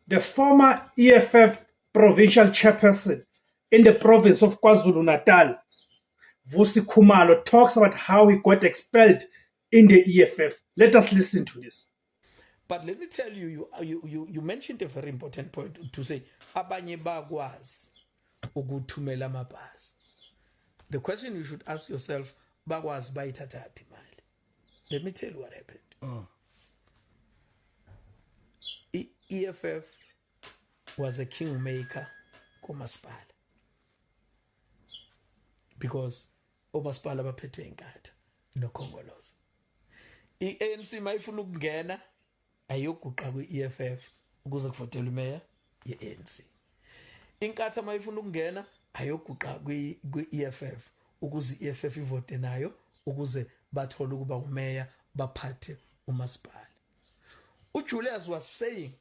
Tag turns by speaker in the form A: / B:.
A: the former EFF provincial chairperson in the province of KwaZulu-Natal, Vusi Khumalo, talks about how he got expelled in the EFF. Let us listen to this.
B: But let me tell you, you mentioned a very important point to say, abanye bakwazi ukuthumela amabhasi. The question you should ask yourself, bakwazi bayithathaphi imali. Let me tell you what happened. EFF was a kingmaker kumasipala because omasipala baphethwe inkatha nokhongolose. I-ANC mayifuna ukungena ayoguqa kwi-EFF ukuze kuvotelwe imeya ye-ANC. Inkatha mayifuna ukungena ayoguqa kwi-EFF ukuze i-EFF ivote nayo ukuze bathole ukuba umeya baphathe umasipala. Julius was saying